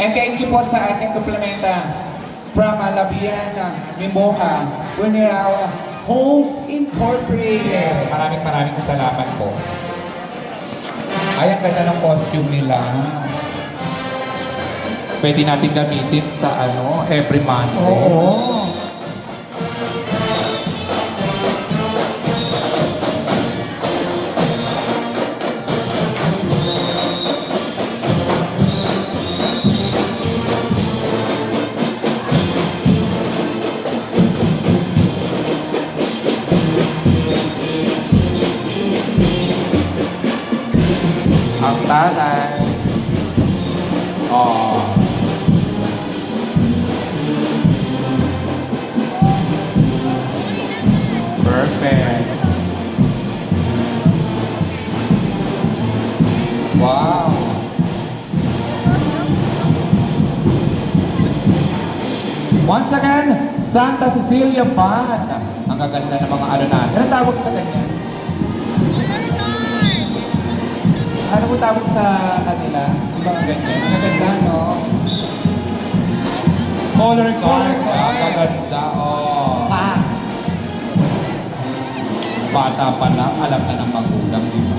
And thank you po sa ating komplementa from Alabian, Mimoha, Bunirao Homes Incorporated. Yes, maraming salamat po. Ay, ang ganda ng costume nila. Pwede natin gamitin sa every Monday. Oo. Ang tatay. Oh. Perfect. Wow. Once again, Santa Cecilia Band. Ang gaganda ng mga natin. Ano tawag sa ganyan? Ano po tawag sa kanila? Yung mga ganyan. Ang gaganda, no? Color guard. Ang gaganda, oh. Pa. Bata pa lang, alam na ng magulang, di ba?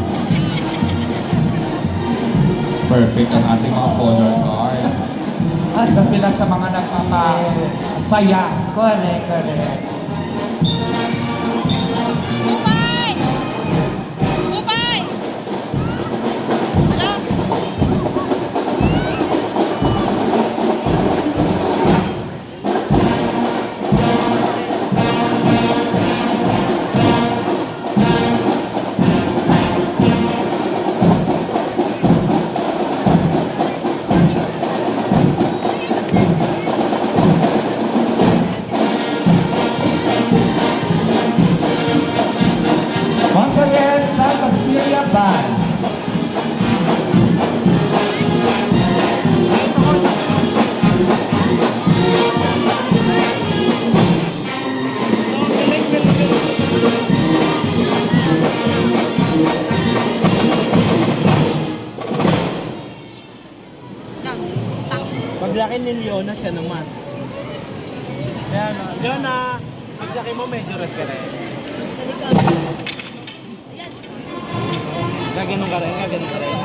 Perfect ang ating mga color guard. Isa sila sa mga nagpapasaya. Correct, correct. Bupay! Bupay! Hello? Once again, Santa Cecilia Band. Paglaki ni Leona, siya naman. Kaya no, Leona, paglaki mo medyo red ka rin. Gaganon ka rin, gaganon ka rin.